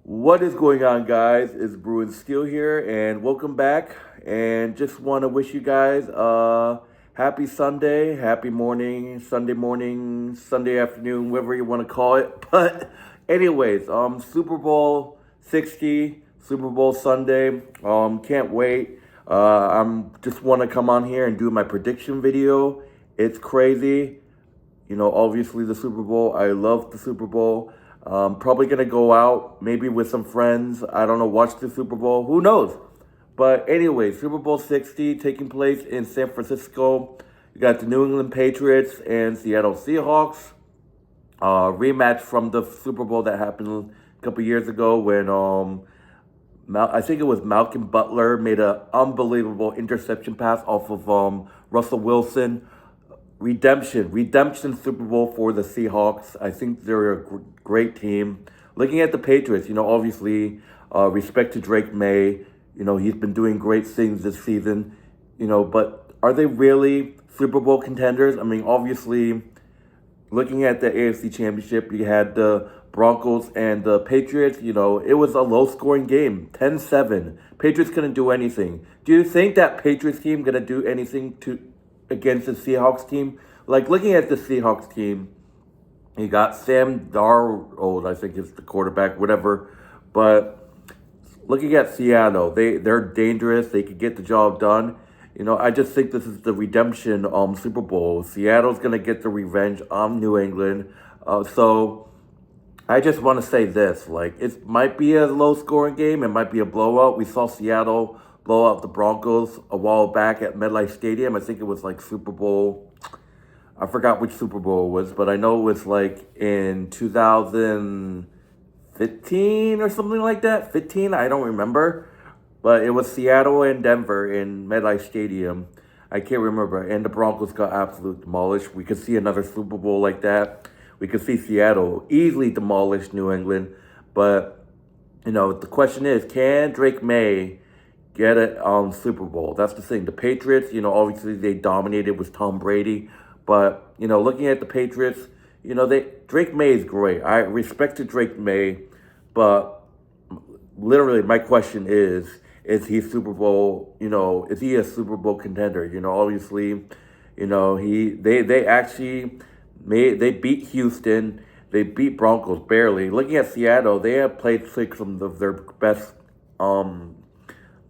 What is going on, guys? It's Bruin Steel here, and welcome back. And just want to wish you guys happy Sunday, happy morning, Sunday afternoon, whatever you want to call it. But, anyways, Super Bowl 60, Super Bowl Sunday. Can't wait. I'm just want to come on here and do my prediction video. It's crazy. Obviously the Super Bowl. I love the Super Bowl. Probably gonna go out, maybe with some friends. I don't know, watch the Super Bowl. Who knows? But anyway, Super Bowl 60 taking place in San Francisco. You got the New England Patriots and Seattle Seahawks. Rematch from the Super Bowl that happened a couple years ago when I think it was Malcolm Butler made an unbelievable interception pass off of Russell Wilson. Redemption Super Bowl for the Seahawks. I think they're a great team. Looking at the Patriots, obviously, respect to Drake May. He's been doing great things this season. But are they really Super Bowl contenders? I mean, obviously, looking at the AFC Championship, you had the Broncos and the Patriots. It was a low-scoring game, 10-7. Patriots couldn't do anything. Do you think that Patriots team gonna do anything against the Seahawks team? Like, looking at the Seahawks team, you got Sam Darnold, I think is the quarterback, whatever. But looking at Seattle, they're dangerous. They could get the job done. I just think this is the redemption Super Bowl. Seattle's gonna get the revenge on New England. So I just want to say this: like, it might be a low-scoring game. It might be a blowout. We saw Seattle blow out the Broncos a while back at MetLife Stadium. I think it was like Super Bowl. I forgot which Super Bowl it was, but I know it was like in 2015 or something like that. 15, I don't remember. But it was Seattle and Denver in MetLife Stadium. I can't remember. And the Broncos got absolutely demolished. We could see another Super Bowl like that. We could see Seattle easily demolish New England. But, the question is, can Drake May get it on Super Bowl? That's the thing. The Patriots, obviously they dominated with Tom Brady. But, looking at the Patriots, Drake May is great. I respect to Drake May. But literally my question is he Super Bowl, is he a Super Bowl contender? Obviously, they actually they beat Houston, they beat Broncos barely. Looking at Seattle, they have played some of their best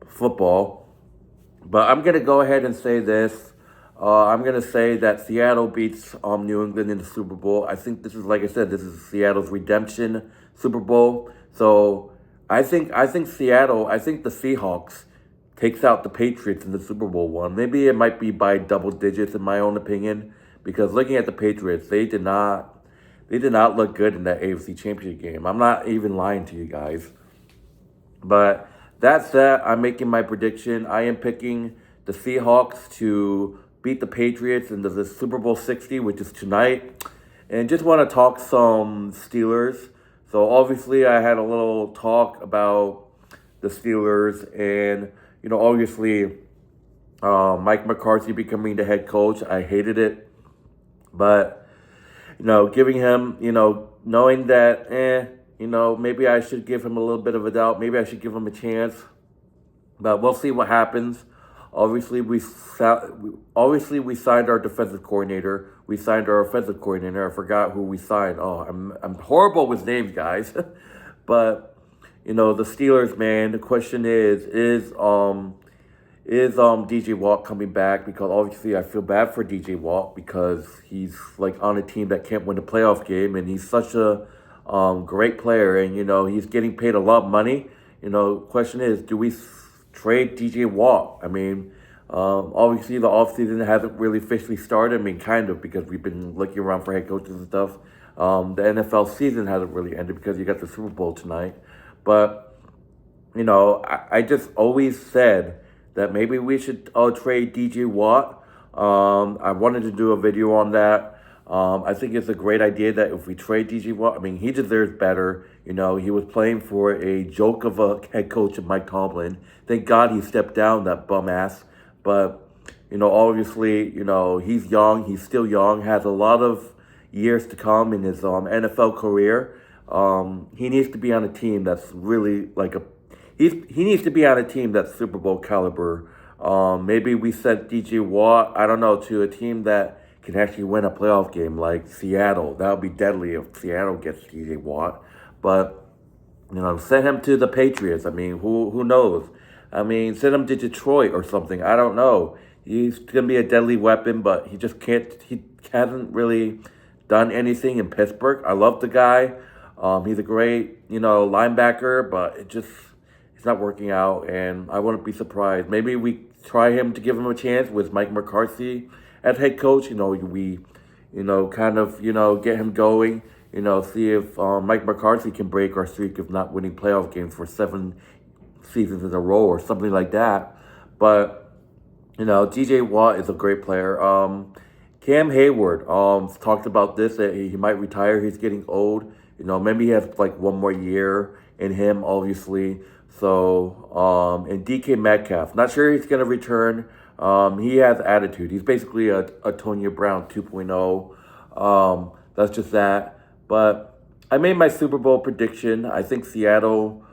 football. But I'm gonna go ahead and say this. I'm gonna say that Seattle beats New England in the Super Bowl. I think this is, like I said, this is Seattle's redemption Super Bowl. So I think Seattle. I think the Seahawks takes out the Patriots in the Super Bowl one. Maybe it might be by double digits in my own opinion, because looking at the Patriots, they did not look good in that AFC Championship game. I'm not even lying to you guys. But that said, I'm making my prediction. I am picking the Seahawks to beat the Patriots in the Super Bowl 60, which is tonight. And just want to talk some Steelers. So obviously I had a little talk about the Steelers and, obviously Mike McCarthy becoming the head coach. I hated it. But, giving him, knowing that, maybe I should give him a little bit of a doubt. Maybe I should give him a chance. But we'll see what happens. Obviously we signed our defensive coordinator. We signed our offensive coordinator. I forgot who we signed. Oh, I'm horrible with names, guys. But the Steelers, man. The question is DJ Watt coming back? Because obviously I feel bad for DJ Watt because he's like on a team that can't win a playoff game, and he's such a great player, and he's getting paid a lot of money. Question is, do we trade DJ Watt? I mean, obviously the offseason hasn't really officially started. I mean, kind of, because we've been looking around for head coaches and stuff. The NFL season hasn't really ended because you got the Super Bowl tonight. But, I just always said that maybe we should trade DJ Watt. I wanted to do a video on that. I think it's a great idea that if we trade DJ Watt, I mean, he deserves better. He was playing for a joke of a head coach of Mike Tomlin. Thank God he stepped down, that bum ass. But, obviously, he's young. He's still young, has a lot of years to come in his NFL career. He needs to be on a team that's really like a he needs to be on a team that's Super Bowl caliber. Maybe we sent DJ Watt, I don't know, to a team that can actually win a playoff game like Seattle. That would be deadly if Seattle gets DJ Watt. But send him to the Patriots. I mean, who knows? I mean, send him to Detroit or something. I don't know. He's gonna be a deadly weapon, but he just can't. He hasn't really done anything in Pittsburgh. I love the guy. He's a great, linebacker, but it's not working out, and I wouldn't be surprised. Maybe we try him to give him a chance with Mike McCarthy as head coach. Kind of, get him going. See if Mike McCarthy can break our streak of not winning playoff games for 7 seasons in a row or something like that. But DJ Watt is a great player. Cam Hayward talked about this that he might retire. He's getting old. Maybe he has like one more year in him, obviously. So, and DK Metcalf, not sure he's gonna return. He has attitude. He's basically a Tonya Brown 2.0. That's just that. But I made my Super Bowl prediction. I think Seattle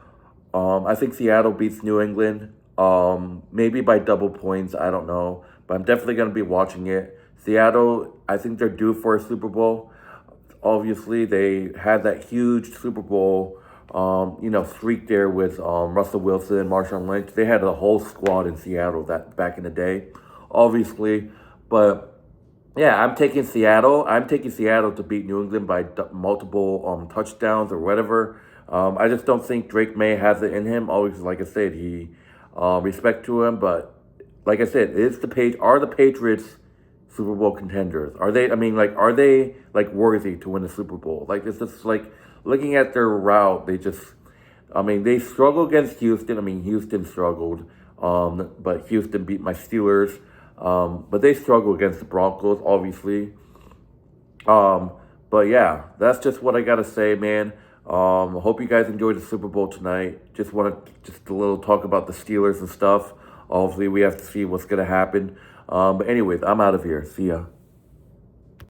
beats New England. Maybe by double points. I don't know, but I'm definitely gonna be watching it. Seattle, I think they're due for a Super Bowl. Obviously, they had that huge Super Bowl, streak there with Russell Wilson and Marshawn Lynch. They had a whole squad in Seattle that back in the day, obviously. But yeah, I'm taking Seattle. I'm taking Seattle to beat New England by multiple touchdowns or whatever. I just don't think Drake May has it in him. Always, like I said, he respect to him, but like I said, are the Patriots Super Bowl contenders? Are they? I mean, like, are they like worthy to win the Super Bowl? Like, it's just like looking at their route. They struggle against Houston. I mean, Houston struggled, but Houston beat my Steelers. But they struggle against the Broncos, obviously. But yeah, that's just what I gotta say, man. I hope you guys enjoyed the Super Bowl tonight. Just a little talk about the Steelers and stuff. Obviously, we have to see what's gonna happen. But anyways, I'm out of here. See ya.